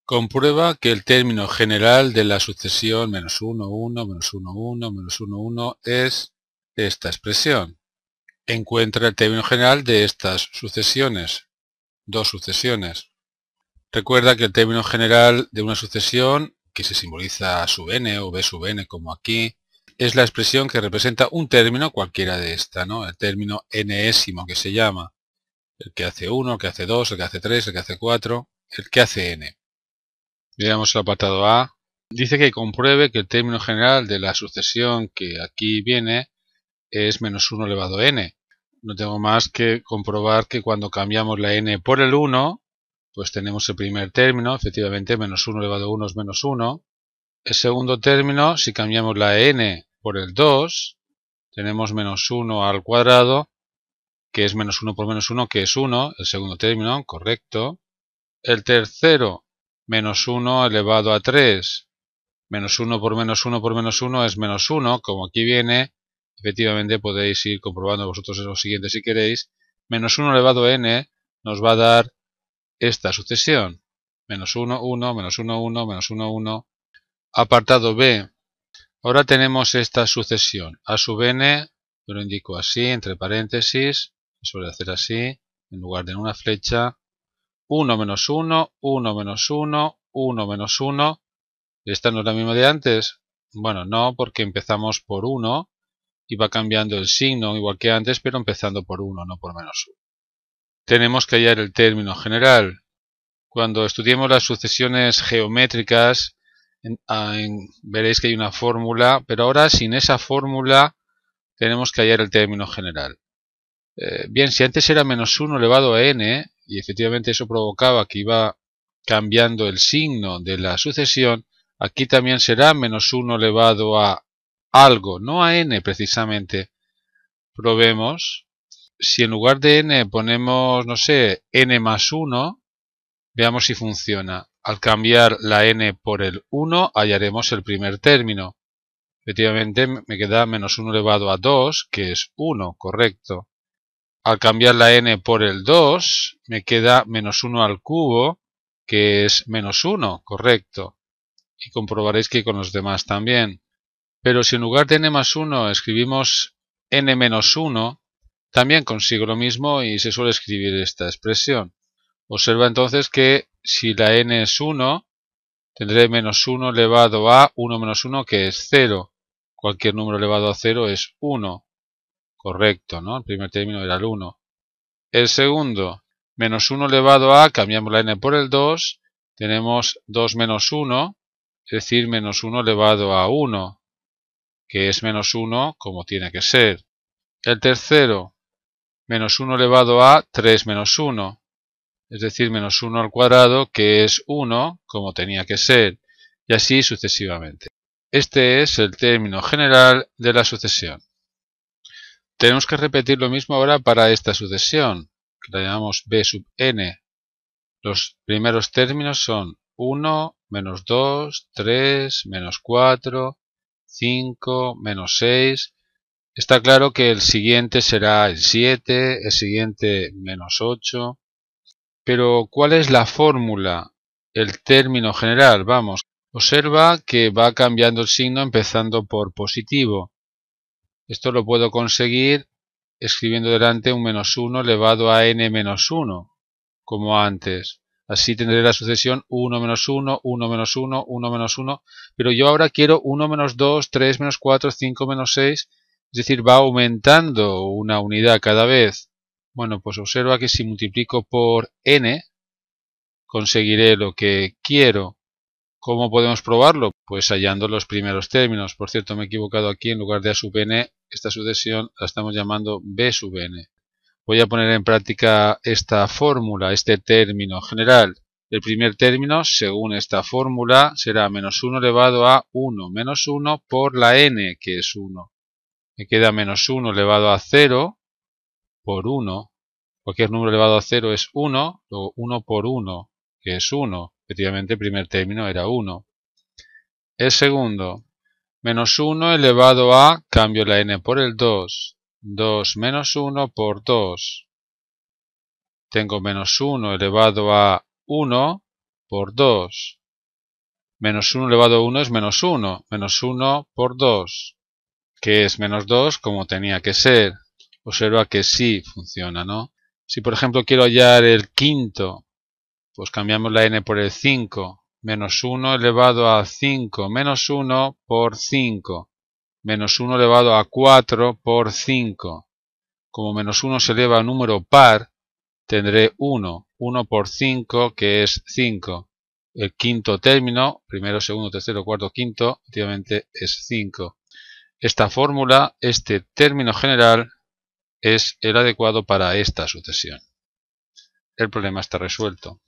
Comprueba que el término general de la sucesión menos 1, 1, menos 1, 1, menos 1, 1 es esta expresión. Encuentra el término general de estas sucesiones, dos sucesiones. Recuerda que el término general de una sucesión, que se simboliza a sub n o b sub n como aquí, es la expresión que representa un término cualquiera de esta, ¿no? El término enésimo que se llama. El que hace 1, el que hace 2, el que hace 3, el que hace 4, el que hace n. Veamos el apartado A. Dice que compruebe que el término general de la sucesión que aquí viene es menos 1 elevado a n. No tengo más que comprobar que cuando cambiamos la n por el 1, pues tenemos el primer término, efectivamente menos 1 elevado a 1 es menos 1. El segundo término, si cambiamos la n por el 2, tenemos menos 1 al cuadrado, que es menos 1 por menos 1, que es 1, el segundo término, correcto. El tercero, menos 1 elevado a 3, menos 1 por menos 1 por menos 1 es menos 1, como aquí viene. Efectivamente podéis ir comprobando vosotros lo siguiente si queréis. Menos 1 elevado a n nos va a dar esta sucesión. Menos 1, 1, menos 1, 1, menos 1, 1. Apartado B. Ahora tenemos esta sucesión. A sub n, yo lo indico así, entre paréntesis. Suele hacer así, en lugar de en una flecha. 1 menos 1, 1 menos 1, 1 menos 1. ¿Esta no es la misma de antes? Bueno, no, porque empezamos por 1 y va cambiando el signo igual que antes, pero empezando por 1, no por menos 1. Tenemos que hallar el término general. Cuando estudiemos las sucesiones geométricas, veréis que hay una fórmula, pero ahora sin esa fórmula tenemos que hallar el término general. Bien, si antes era menos 1 elevado a n, y efectivamente eso provocaba que iba cambiando el signo de la sucesión, aquí también será menos 1 elevado a algo, no a n precisamente. Probemos. Si en lugar de n ponemos, no sé, n más 1, veamos si funciona. Al cambiar la n por el 1, hallaremos el primer término. Efectivamente me queda menos 1 elevado a 2, que es 1, correcto. Al cambiar la n por el 2, me queda menos 1 al cubo, que es menos 1, correcto. Y comprobaréis que con los demás también. Pero si en lugar de n más 1 escribimos n menos 1, también consigo lo mismo y se suele escribir esta expresión. Observa entonces que si la n es 1, tendré menos 1 elevado a 1 menos 1, que es 0. Cualquier número elevado a 0 es 1. Correcto, ¿no? El primer término era el 1. El segundo, menos 1 elevado a, cambiamos la n por el 2, tenemos 2 menos 1, es decir, menos 1 elevado a 1, que es menos 1 como tiene que ser. El tercero, menos 1 elevado a 3 menos 1, es decir, menos 1 al cuadrado, que es 1 como tenía que ser, y así sucesivamente. Este es el término general de la sucesión. Tenemos que repetir lo mismo ahora para esta sucesión, que la llamamos b sub n. Los primeros términos son 1, menos 2, 3, menos 4, 5, menos 6. Está claro que el siguiente será el 7, el siguiente menos 8. Pero, ¿cuál es la fórmula? El término general, vamos. Observa que va cambiando el signo empezando por positivo. Esto lo puedo conseguir escribiendo delante un menos 1 elevado a n menos 1, como antes. Así tendré la sucesión 1 menos 1, 1 menos 1, 1 menos 1. Pero yo ahora quiero 1 menos 2, 3 menos 4, 5 menos 6. Es decir, va aumentando una unidad cada vez. Bueno, pues observa que si multiplico por n, conseguiré lo que quiero. ¿Cómo podemos probarlo? Pues hallando los primeros términos. Por cierto, me he equivocado aquí. En lugar de a sub n, esta sucesión la estamos llamando b sub n. Voy a poner en práctica esta fórmula, este término general. El primer término, según esta fórmula, será menos 1 elevado a 1 menos 1 por la n, que es 1. Me queda menos 1 elevado a 0 por 1. Cualquier número elevado a 0 es 1, luego 1 por 1, que es 1. Efectivamente, el primer término era 1. El segundo, menos 1 elevado a, cambio la n por el 2. 2 menos 1 por 2. Tengo menos 1 elevado a 1 por 2. Menos 1 elevado a 1 es menos 1. Menos 1 por 2, que es menos 2 como tenía que ser. Observa que sí funciona, ¿no? Si por ejemplo quiero hallar el quinto, pues cambiamos la n por el 5. Menos 1 elevado a 5 menos 1 por 5. Menos 1 elevado a 4 por 5. Como menos 1 se eleva a un número par, tendré 1. 1 por 5, que es 5. El quinto término, primero, segundo, tercero, cuarto, quinto, efectivamente es 5. Esta fórmula, este término general, es el adecuado para esta sucesión. El problema está resuelto.